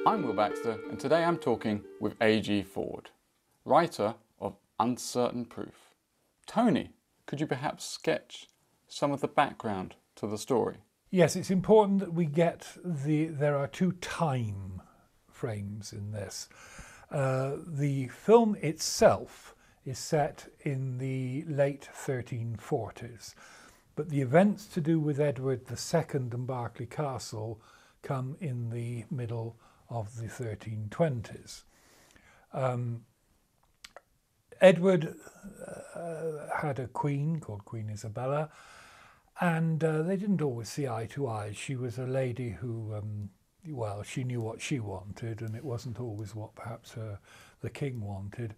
I'm Will Baxter, and today I'm talking with A.G. Ford, writer of Uncertain Proof. Tony, could you perhaps sketch some of the background to the story? Yes, it's important that we get there are two time frames in this. The film itself is set in the late 1340s, but the events to do with Edward II and Berkeley Castle come in the middle of the 1320s. Edward had a queen called Queen Isabella, and they didn't always see eye to eye. She was a lady who, she knew what she wanted, and it wasn't always what perhaps the king wanted.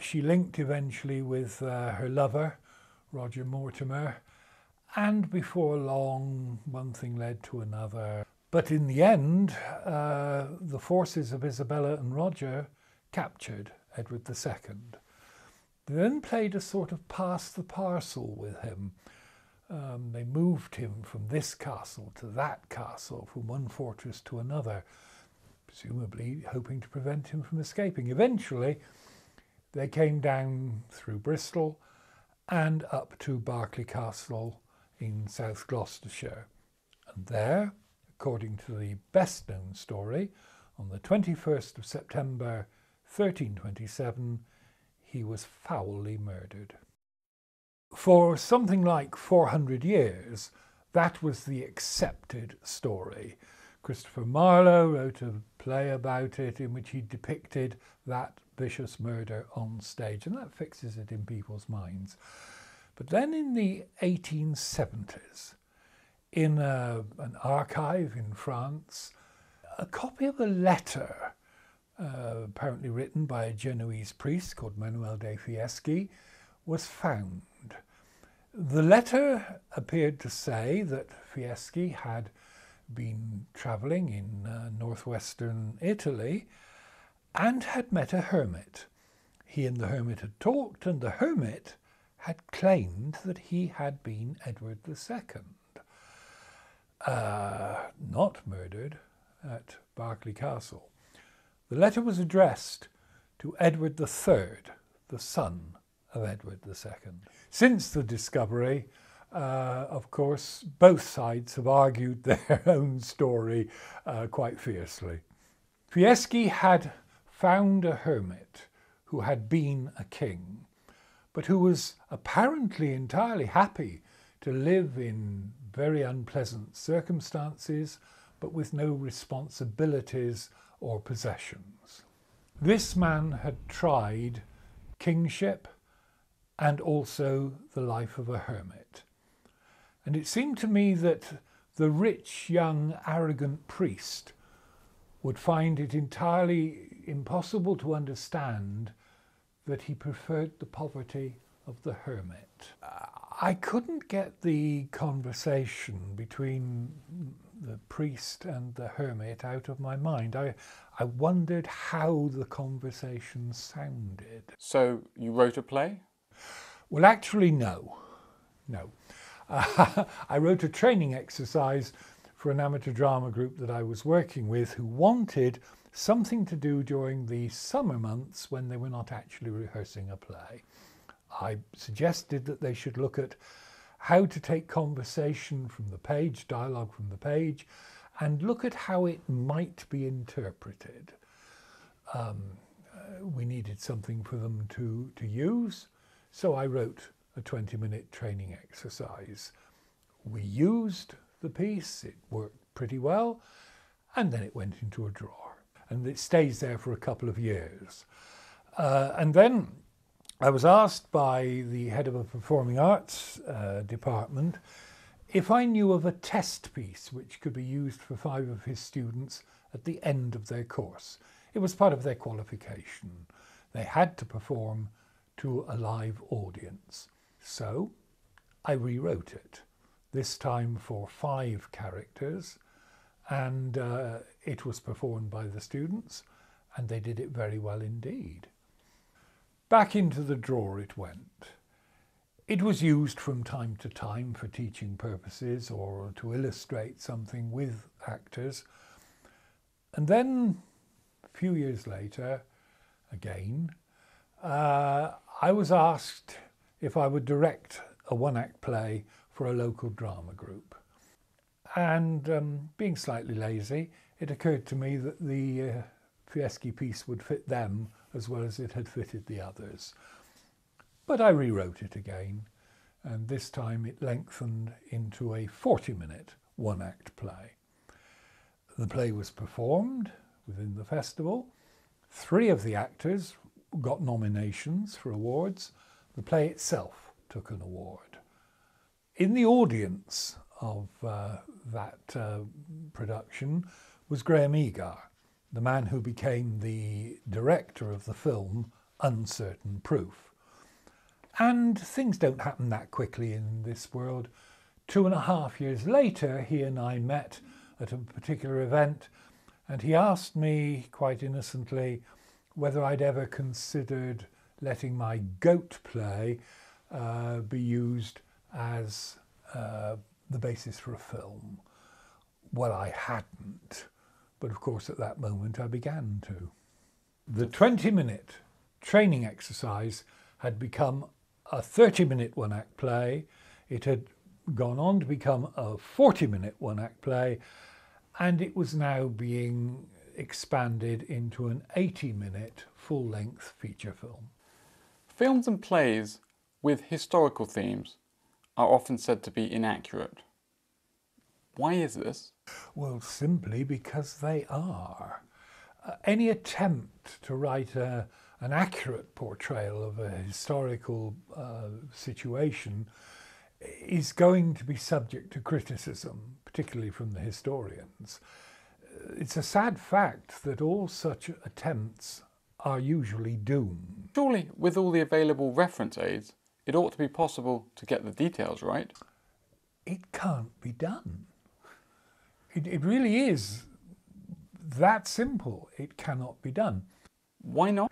She linked eventually with her lover, Roger Mortimer, and before long, one thing led to another. But in the end, the forces of Isabella and Roger captured Edward II. They then played a sort of pass the parcel with him. They moved him from this castle to that castle, from one fortress to another, presumably hoping to prevent him from escaping. Eventually, they came down through Bristol and up to Berkeley Castle in South Gloucestershire. And there, according to the best-known story, on the 21st of September 1327, he was foully murdered. For something like 400 years, that was the accepted story. Christopher Marlowe wrote a play about it in which he depicted that vicious murder on stage, and that fixes it in people's minds. But then in the 1870s, in an archive in France, a copy of a letter, apparently written by a Genoese priest called Manuel de Fieschi, was found. The letter appeared to say that Fieschi had been travelling in northwestern Italy and had met a hermit. He and the hermit had talked, and the hermit had claimed that he had been Edward II. Not murdered at Berkeley Castle. The letter was addressed to Edward III, the son of Edward II. Since the discovery, of course, both sides have argued their own story quite fiercely. Fieschi had found a hermit who had been a king, but who was apparently entirely happy to live in very unpleasant circumstances, but with no responsibilities or possessions. This man had tried kingship and also the life of a hermit. And it seemed to me that the rich, young, arrogant priest would find it entirely impossible to understand that he preferred the poverty of the hermit. I couldn't get the conversation between the priest and the hermit out of my mind. I wondered how the conversation sounded. So you wrote a play? Well, actually, no. I wrote a training exercise for an amateur drama group that I was working with who wanted something to do during the summer months when they were not actually rehearsing a play. I suggested that they should look at how to take conversation from the page, dialogue from the page, and look at how it might be interpreted. We needed something for them to use, so I wrote a 20-minute training exercise. We used the piece, it worked pretty well, and then it went into a drawer. And it stays there for a couple of years. And then I was asked by the head of a performing arts department if I knew of a test piece which could be used for 5 of his students at the end of their course. It was part of their qualification. They had to perform to a live audience. So I rewrote it, this time for 5 characters, and it was performed by the students, and they did it very well indeed. Back into the drawer it went. It was used from time to time for teaching purposes or to illustrate something with actors. And then a few years later, again, I was asked if I would direct a one-act play for a local drama group. And being slightly lazy, it occurred to me that the Fieschi piece would fit them as well as it had fitted the others. But I rewrote it again, and this time it lengthened into a 40-minute one-act play. The play was performed within the festival. 3 of the actors got nominations for awards. The play itself took an award. In the audience of that production was Graham Egar, the man who became the director of the film Uncertain Proof. And things don't happen that quickly in this world. 2.5 years later, he and I met at a particular event, and he asked me quite innocently whether I'd ever considered letting my goat play be used as the basis for a film. Well, I hadn't, but of course at that moment I began to. The 20-minute training exercise had become a 30-minute one-act play. It had gone on to become a 40-minute one-act play, and it was now being expanded into an 80-minute full-length feature film. Films and plays with historical themes are often said to be inaccurate. Why is this? Well, simply because they are. Any attempt to write an accurate portrayal of a historical situation is going to be subject to criticism, particularly from the historians. It's a sad fact that all such attempts are usually doomed. Surely, with all the available reference aids, it ought to be possible to get the details right. It can't be done. It really is that simple. It cannot be done. Why not?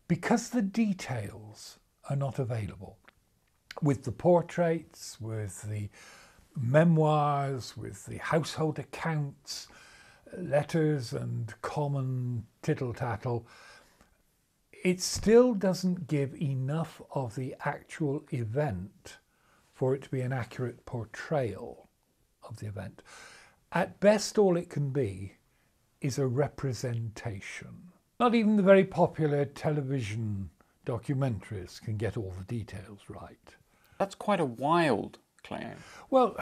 Because the details are not available. With the portraits, with the memoirs, with the household accounts, letters and common tittle-tattle, it still doesn't give enough of the actual event for it to be an accurate portrayal of the event. At best, all it can be is a representation. Not even the very popular television documentaries can get all the details right. That's quite a wild claim. Well,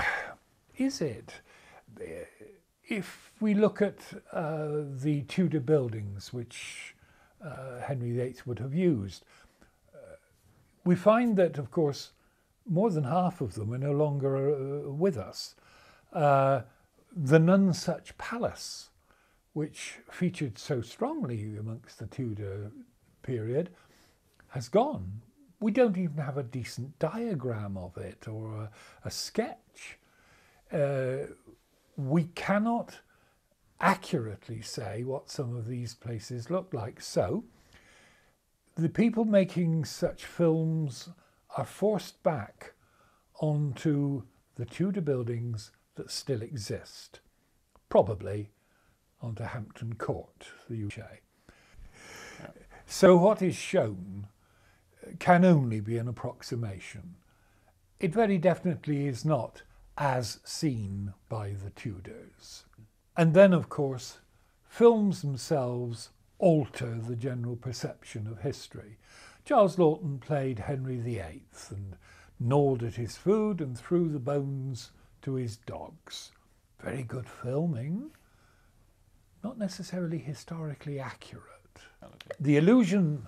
is it? If we look at the Tudor buildings, which Henry VIII would have used, we find that, of course, more than half of them are no longer with us. The Nonsuch Palace, which featured so strongly amongst the Tudor period, has gone. We don't even have a decent diagram of it or a sketch. We cannot accurately say what some of these places look like. So the people making such films are forced back onto the Tudor buildings that still exist, probably onto Hampton Court, the UK. Yeah. So what is shown can only be an approximation. It very definitely is not as seen by the Tudors. And then, of course, films themselves alter the general perception of history. Charles Laughton played Henry VIII and gnawed at his food and threw the bones to his dogs. Very good filming, not necessarily historically accurate. The illusion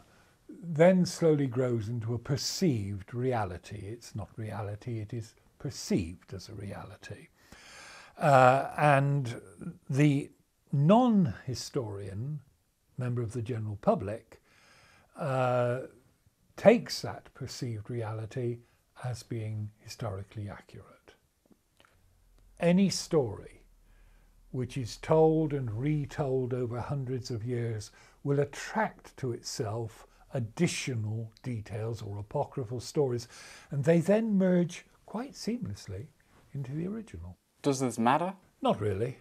then slowly grows into a perceived reality. It's not reality, it is perceived as a reality. And the non-historian, member of the general public, takes that perceived reality as being historically accurate. Any story which is told and retold over hundreds of years will attract to itself additional details or apocryphal stories, and they then merge quite seamlessly into the original. Does this matter? Not really.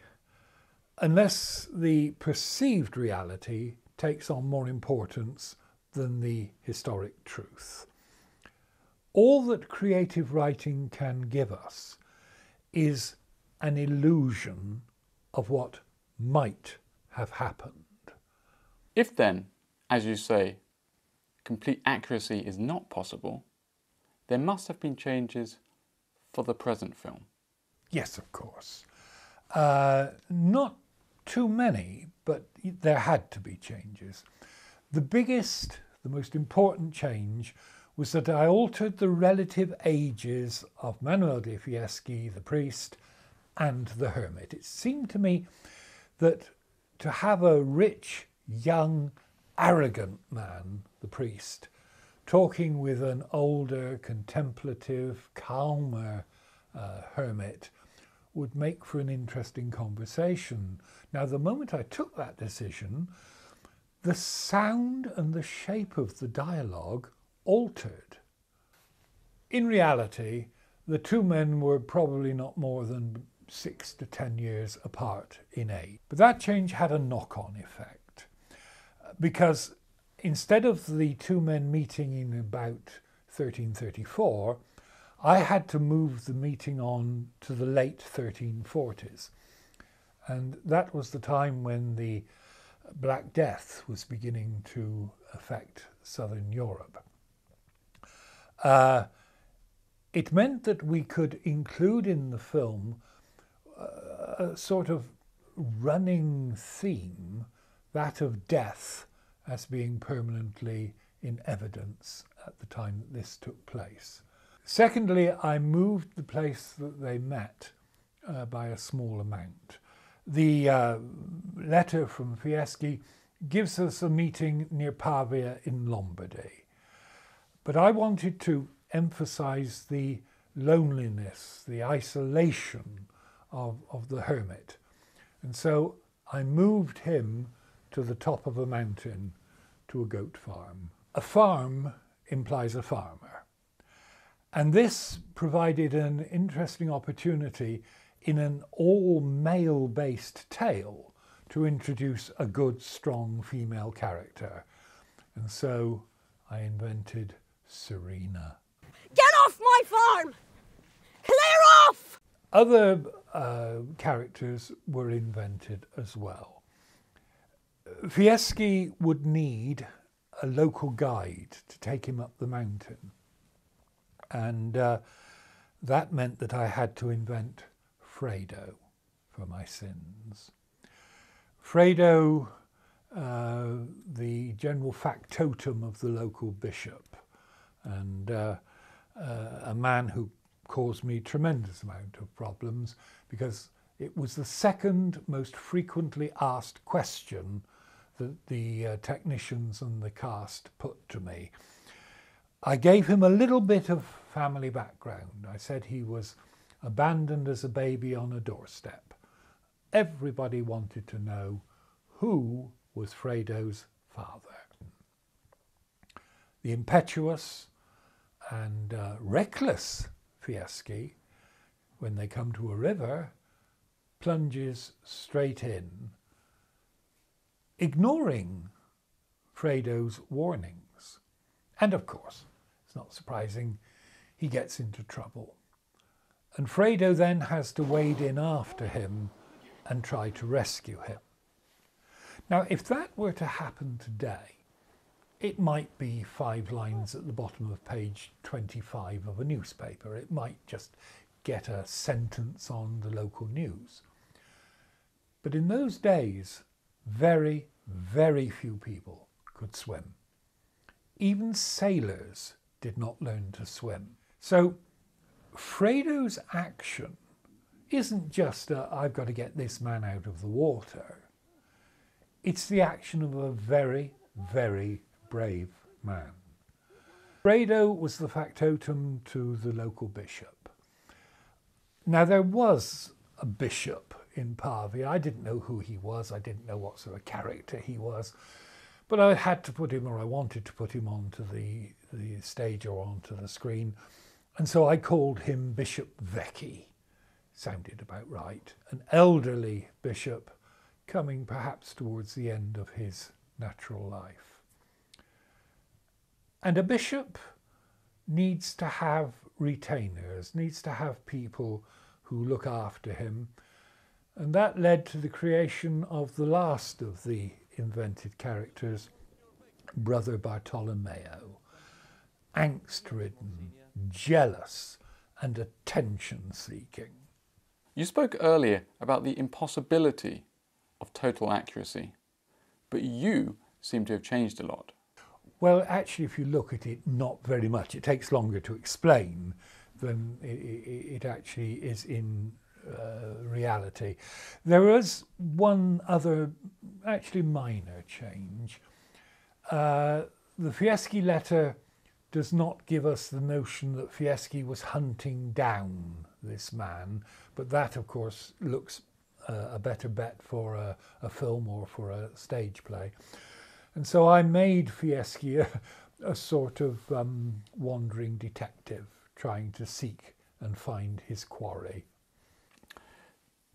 unless the perceived reality takes on more importance than the historic truth. All that creative writing can give us is an illusion of what might have happened. If then, as you say, complete accuracy is not possible, there must have been changes for the present film. Yes, of course. Not too many, but there had to be changes. The biggest, the most important change was that I altered the relative ages of Manuel de Fieschi, the priest, and the hermit. It seemed to me that to have a rich, young, arrogant man, the priest, talking with an older, contemplative, calmer hermit would make for an interesting conversation. Now, the moment I took that decision, the sound and the shape of the dialogue altered. In reality, the two men were probably not more than 6 to 10 years apart in age. But that change had a knock-on effect, because instead of the two men meeting in about 1334, I had to move the meeting on to the late 1340s. And that was the time when the Black Death was beginning to affect southern Europe. It meant that we could include in the film a sort of running theme, that of death as being permanently in evidence at the time that this took place. Secondly, I moved the place that they met by a small amount. The letter from Fieschi gives us a meeting near Pavia in Lombardy. But I wanted to emphasize the loneliness, the isolation of the hermit. And so I moved him to the top of a mountain to a goat farm. A farm implies a farmer. And this provided an interesting opportunity in an all-male-based tale to introduce a good, strong female character. And so I invented Serena. Get off my farm! Clear off! Other characters were invented as well. Fieschi would need a local guide to take him up the mountain. And that meant that I had to invent Fredo for my sins. Fredo, the general factotum of the local bishop, and a man who caused me a tremendous amount of problems because it was the second most frequently asked question that the technicians and the cast put to me. I gave him a little bit of family background. I said he was abandoned as a baby on a doorstep. Everybody wanted to know who was Fredo's father. The impetuous and reckless Fieschi, when they come to a river, plunges straight in, ignoring Fredo's warnings. And of course, it's not surprising, he gets into trouble. And Fredo then has to wade in after him and try to rescue him. Now, if that were to happen today, it might be 5 lines at the bottom of page 25 of a newspaper. It might just get a sentence on the local news. But in those days, very, very few people could swim. Even sailors did not learn to swim. So Fredo's action isn't just I've got to get this man out of the water. It's the action of a very, very brave man. Fredo was the factotum to the local bishop. Now, there was a bishop in Pavia. I didn't know who he was. I didn't know what sort of character he was. But I had to put him, or I wanted to put him onto the stage or onto the screen. And so I called him Bishop Vecchi. Sounded about right. An elderly bishop coming perhaps towards the end of his natural life. And a bishop needs to have retainers, needs to have people who look after him. And that led to the creation of the last of the invented characters, Brother Bartolomeo, angst-ridden, jealous, and attention-seeking. You spoke earlier about the impossibility of total accuracy, but you seem to have changed a lot. Well, actually, if you look at it, not very much. It takes longer to explain than it actually is in reality. There was one other, actually minor change. The Fieschi letter does not give us the notion that Fieschi was hunting down this man, but that, of course, looks a better bet for a film or for a stage play. And so I made Fieschi a sort of wandering detective, trying to seek and find his quarry.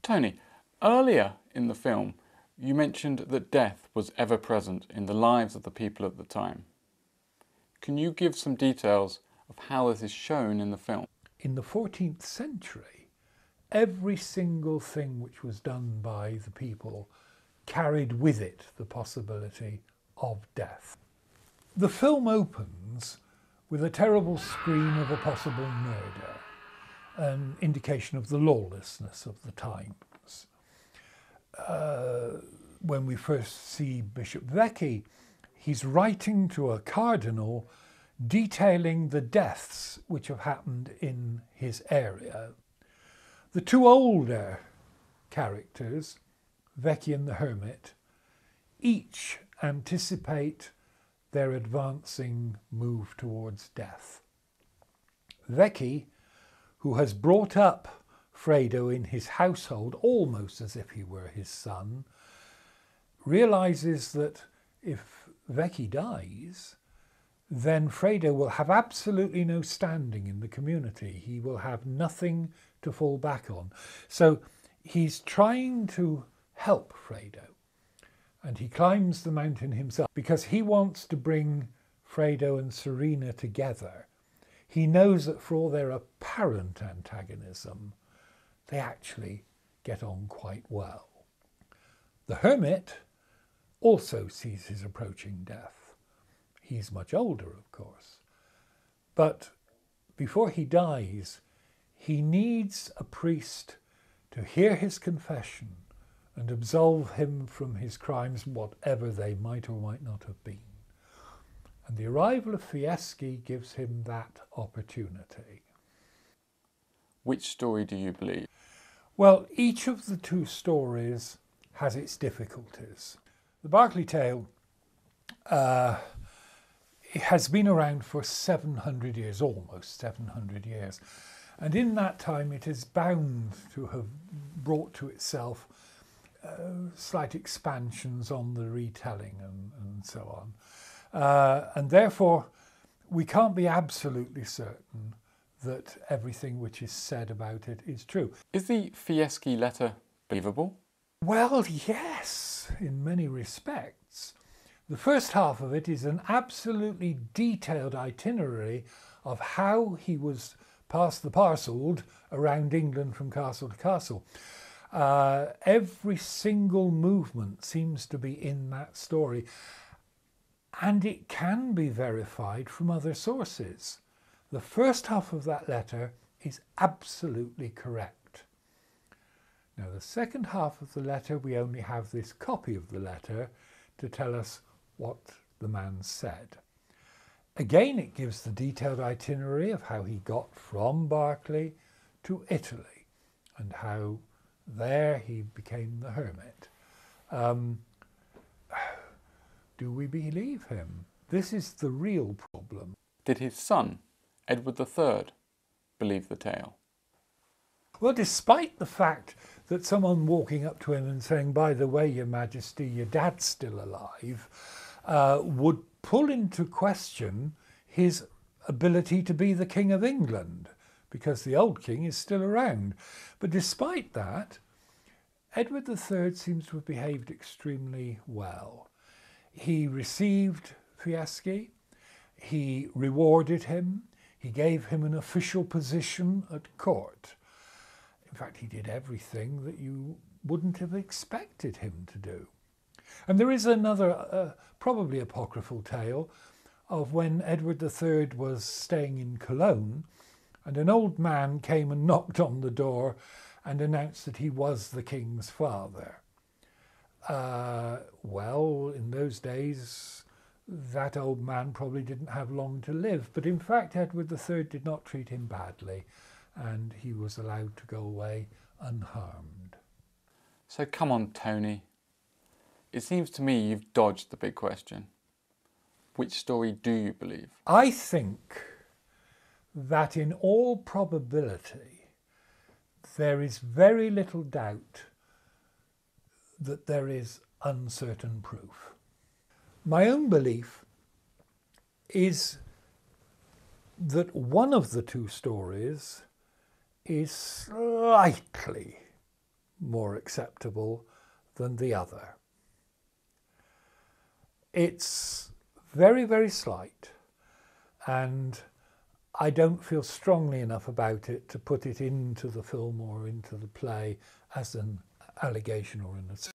Tony, earlier in the film, you mentioned that death was ever present in the lives of the people at the time. Can you give some details of how this is shown in the film? In the 14th century, every single thing which was done by the people carried with it the possibility of death. The film opens with a terrible scream of a possible murder, an indication of the lawlessness of the times. When we first see Bishop Vecchi, he's writing to a cardinal detailing the deaths which have happened in his area. The two older characters, Vecchi and the hermit, each anticipate their advancing move towards death. Vecchi, who has brought up Fredo in his household almost as if he were his son, realizes that if Vecchi dies, then Fredo will have absolutely no standing in the community. He will have nothing to fall back on. So he's trying to help Fredo. And he climbs the mountain himself because he wants to bring Fredo and Serena together. He knows that for all their apparent antagonism, they actually get on quite well. The hermit also sees his approaching death. He's much older, of course. But before he dies, he needs a priest to hear his confession and absolve him from his crimes, whatever they might or might not have been. And the arrival of Fieschi gives him that opportunity. Which story do you believe? Well, each of the two stories has its difficulties. The Berkeley tale it has been around for 700 years, almost 700 years. And in that time it is bound to have brought to itself slight expansions on the retelling and so on. And therefore, we can't be absolutely certain that everything which is said about it is true. Is the Fieschi letter believable? Well, yes, in many respects. The first half of it is an absolutely detailed itinerary of how he was passed the parcelled around England from castle to castle. Every single movement seems to be in that story, and it can be verified from other sources. The first half of that letter is absolutely correct. Now, the second half of the letter, we only have this copy of the letter to tell us what the man said. Again, it gives the detailed itinerary of how he got from Berkeley to Italy and how there he became the hermit. Do we believe him? This is the real problem. Did his son, Edward III, believe the tale? Well, despite the fact that someone walking up to him and saying, "By the way, Your Majesty, your dad's still alive," would pull into question his ability to be the King of England, because the old king is still around. But despite that, Edward III seems to have behaved extremely well. He received Fieschi, he rewarded him, he gave him an official position at court. In fact, he did everything that you wouldn't have expected him to do. And there is another, probably apocryphal tale of when Edward III was staying in Cologne and an old man came and knocked on the door and announced that he was the king's father. Well, in those days, that old man probably didn't have long to live. But in fact, Edward III did not treat him badly, and he was allowed to go away unharmed. So come on, Tony. It seems to me you've dodged the big question. Which story do you believe? I think that in all probability, there is very little doubt that there is uncertain proof. My own belief is that one of the two stories is slightly more acceptable than the other. It's very, very slight, and I don't feel strongly enough about it to put it into the film or into the play as an allegation or an assertion.